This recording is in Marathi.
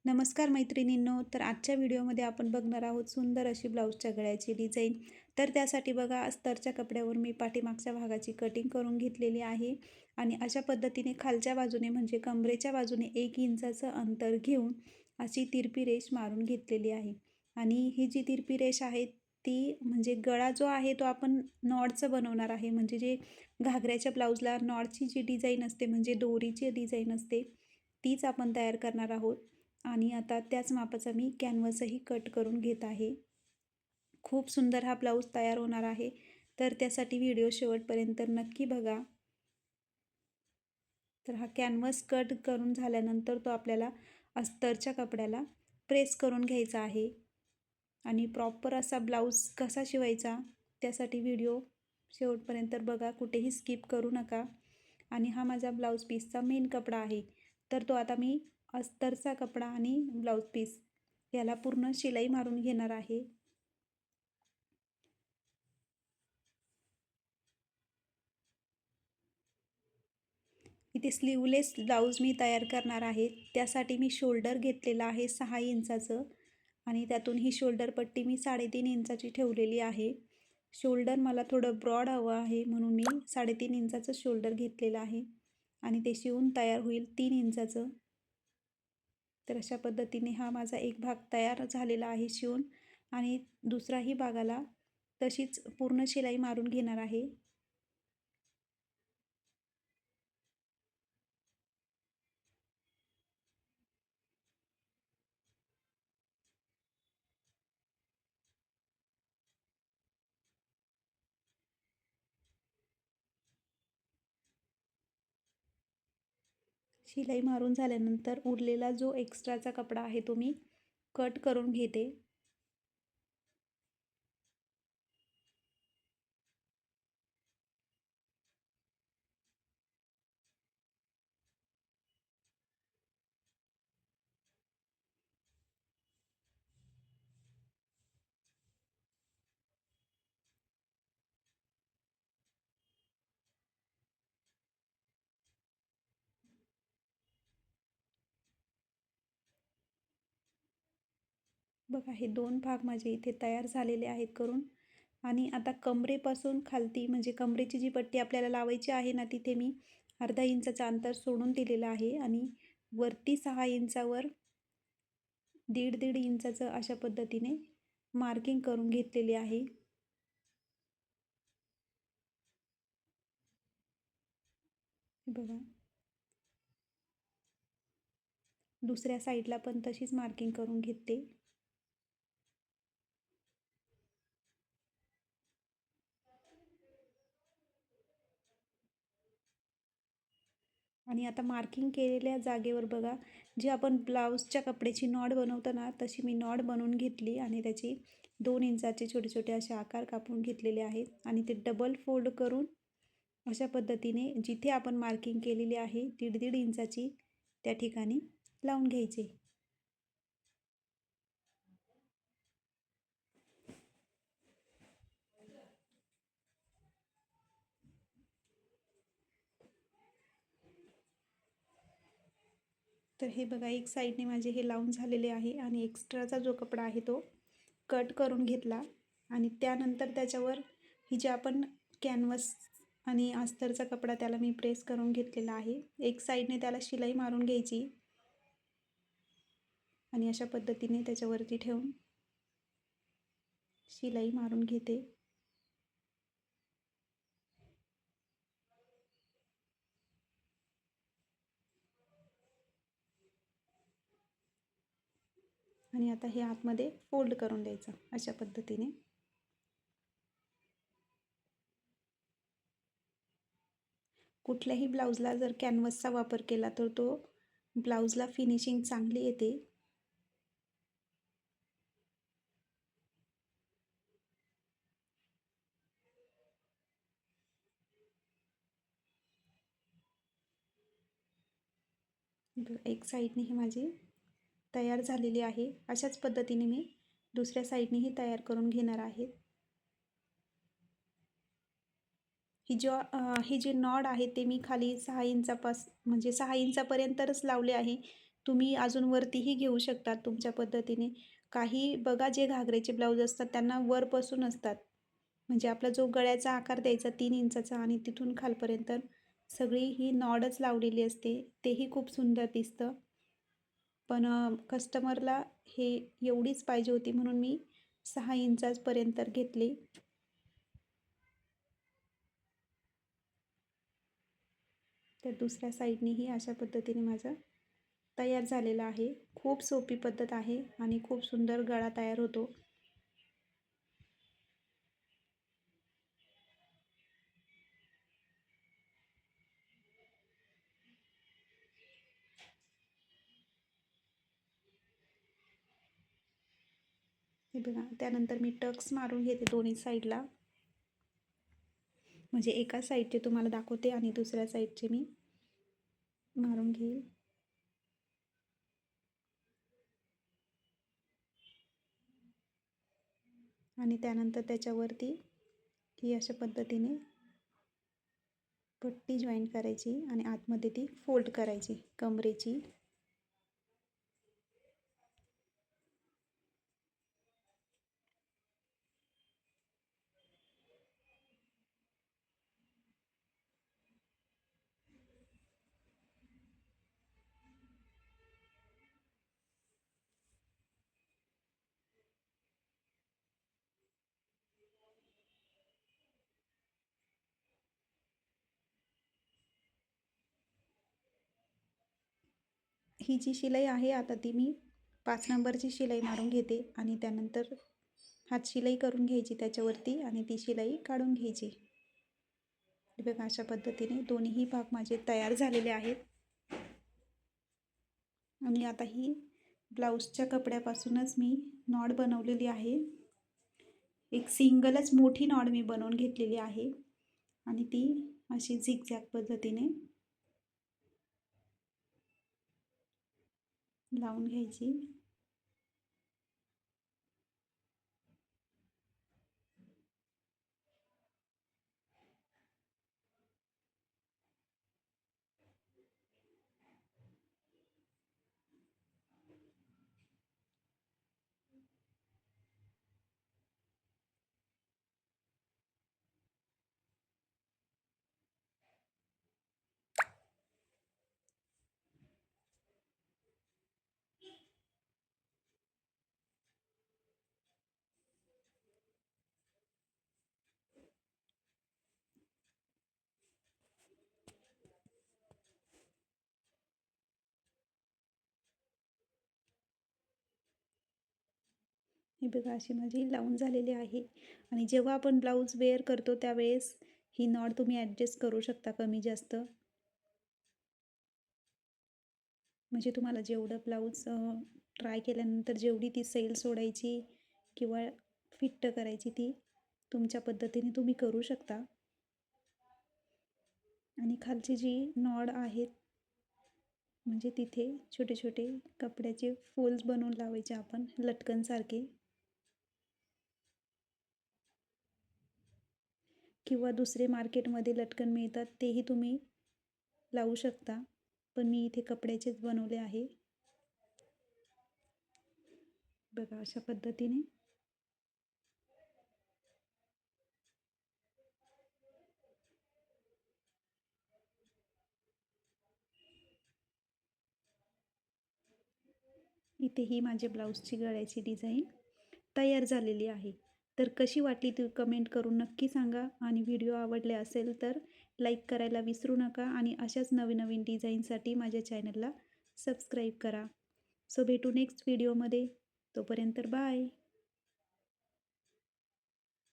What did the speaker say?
नमस्कार मैत्रिणींनो. तर आजच्या व्हिडिओमध्ये आपण बघणार आहोत सुंदर अशी ब्लाऊजच्या गळ्याची डिझाईन. तर त्यासाठी बघा, अस्तरच्या कपड्यावर मी पाठीमागच्या भागाची कटिंग करून घेतलेली आहे आणि अशा पद्धतीने खालच्या बाजूने म्हणजे कमरेच्या बाजूने 1 इंचाचं अंतर घेऊन अशी तिरपी रेष मारून घेतलेली आहे. आणि ही जी तिरपी रेष आहे ती म्हणजे गळा जो आहे तो आपण नॉडचं बनवणार आहे. म्हणजे जे घागऱ्याच्या ब्लाऊजला नॉडची जी डिझाईन असते म्हणजे दोरीची डिझाईन असते तीच आपण तयार करणार आहोत. आणि आता त्याच मापाचा मी कॅनव्हसही कट करून घेत आहे. खूप सुंदर हा ब्लाऊज तयार होणार आहे. तर त्यासाठी व्हिडिओ शेवटपर्यंत नक्की बघा. तर हा कॅनव्हस कट करून झाल्यानंतर तो आपल्याला अस्तरच्या कपड्याला प्रेस करून घ्यायचा आहे. आणि प्रॉपर असा ब्लाऊज कसा शिवायचा त्यासाठी व्हिडिओ शेवटपर्यंत बघा, कुठेही स्किप करू नका. आणि हा माझा ब्लाऊज पीसचा मेन कपडा आहे. तर तो आता मी अस्तरचा कपडा आणि ब्लाऊज पीस याला पूर्ण शिलाई मारून घेणार आहे. इथे स्लीवलेस ब्लाऊज मी तयार करणार आहे. त्यासाठी मी शोल्डर घेतलेला आहे 6 इंचाचं आणि त्यातून ही शोल्डर पट्टी मी 3.5 इंचाची ठेवलेली आहे. शोल्डर मला थोडं ब्रॉड हवं आहे म्हणून मी 3.5 इंचाचं शोल्डर घेतलेलं आहे आणि ते शिवून तयार होईल 3 इंचाचं. तर अशा पद्धतीने हा माझा एक भाग तयार झालेला आहे शिवून आणि दुसराही भागाला तशीच पूर्ण शिलाई मारून घेणार आहे. शिलाई मारून झाल्यानंतर उरलेला जो एक्स्ट्राचा कपडा आहे तो मी कट करून घेते. बघा, हे 2 भाग माझे इथे तयार झालेले आहेत करून. आणि आता कमरेपासून खालती म्हणजे कमरेची जी पट्टी आपल्याला लावायची आहे ना, तिथे मी अर्धा इंचाचं अंतर सोडून दिलेलं आहे आणि वरती 6 इंचावर 1.5 इंचाचं अशा पद्धतीने मार्किंग करून घेतलेली आहे. बघा, दुसऱ्या साईडला पण तशीच मार्किंग करून घेते. आणि आता मार्किंग केलेल्या जागेवर बघा, जी आपण ब्लाऊजच्या कपड्याची नॉड बनवतो ना, तशी मी नॉड बनवून घेतली आणि त्याची 2 इंचाचे छोटे छोटे असे आकार कापून घेतलेले आहेत आणि ते डबल फोल्ड करून अशा पद्धतीने जिथे आपण मार्किंग केलेली आहे 1.5 इंचाची त्या ठिकाणी लावून घ्यायचे. तर हे बघा, एक साईडने माझे हे लावून झालेले आहे आणि एक्स्ट्राचा जो कपडा आहे तो कट करून घेतला आणि त्यानंतर त्याच्यावर ही जे आपण कॅनव्हस आणि अस्तरचा कपडा त्याला मी प्रेस करून घेतलेला आहे. एक साईडने त्याला शिलाई मारून घ्यायची आणि अशा पद्धतीने त्याच्यावरती ठेवून शिलाई मारून घेते. आणि आता हे आतमध्ये फोल्ड करून द्यायचं अशा पद्धतीने. कुठल्याही ब्लाऊजला जर कॅनव्हसचा वापर केला तर तो ब्लाऊजला फिनिशिंग चांगली येते. एक साईडने ही माझी तयार झालेली आहे. अशाच पद्धतीने मी दुसऱ्या साईडनेही तयार करून घेणार आहे. ही जी नॉड आहे ते मी खाली 6 इंचापास म्हणजे 6 इंचापर्यंतच लावले आहे. तुम्ही अजून वरतीही घेऊ शकता तुमच्या पद्धतीने. काही बघा जे घागरेचे ब्लाऊज असतात त्यांना वरपासून असतात. म्हणजे आपला जो गळ्याचा आकार द्यायचा 3 इंचाचा आणि तिथून खालपर्यंत सगळी ही नॉडच लावलेली असते. तेही खूप सुंदर दिसतं. पण कस्टमरला हे एवढीच पाहिजे होती म्हणून मी 6 इंचापर्यंत घेतली. तर दुसऱ्या साईडनीही अशा पद्धतीने माझं तयार झालेलं आहे. खूप सोपी पद्धत आहे आणि खूप सुंदर गळा तयार होतो. हे बघा, त्यानंतर मी टक्स मारून घेते दोन्ही साईडला. म्हणजे एका साईडचे तुम्हाला दाखवते आणि दुसऱ्या साईडचे मी मारून घेईल. आणि त्यानंतर त्याच्यावरती ही अशा पद्धतीने पट्टी जॉईन करायची आणि आतमध्ये ती फोल्ड करायची कमरेची. ही जी शिलाई आहे आता ती मी 5 नंबरची शिलाई मारून घेते आणि त्यानंतर हात शिलाई करून घ्यायची त्याच्यावरती आणि ती शिलाई काढून घ्यायची. बघा, अशा पद्धतीने दोन्हीही भाग माझे तयार झालेले आहेत. आणि आता ही ब्लाऊजच्या कपड्यापासूनच मी नॉड बनवलेली आहे. एक सिंगलच मोठी नॉड मी बनवून घेतलेली आहे आणि ती अशी झिगझॅग पद्धतीने लावून घ्यायची. ही बघा, अशी माझी लावून झालेली आहे. आणि जेव्हा आपण ब्लाऊज वेअर करतो त्यावेळेस ही नॉड तुम्ही ॲडजस्ट करू शकता कमी जास्त. म्हणजे तुम्हाला जेवढं ब्लाऊज ट्राय केल्यानंतर जेवढी ती सैल सोडायची किंवा फिट्ट करायची ती तुमच्या पद्धतीने तुम्ही करू शकता. आणि खालची जी नॉड आहेत म्हणजे तिथे छोटे छोटे कपड्याचे फोल्स बनवून लावायचे आपण लटकनसारखे, किंवा दुसरे मार्केटमध्ये लटकन मिळतात तेही तुम्ही लावू शकता. पण मी इथे कपड्याचेच बनवले आहे. बघा, अशा पद्धतीने इथेही माझे ब्लाऊजची गळ्याची डिझाईन तयार झालेली आहे. तर कशी वाटली ती कमेंट करून नक्की सांगा. आणि व्हिडिओ आवडले असेल तर लाईक करायला विसरू नका आणि अशाच नवीन नवीन डिझाईनसाठी माझ्या चॅनलला सबस्क्राईब करा. सो भेटू नेक्स्ट व्हिडिओमध्ये. तोपर्यंत बाय.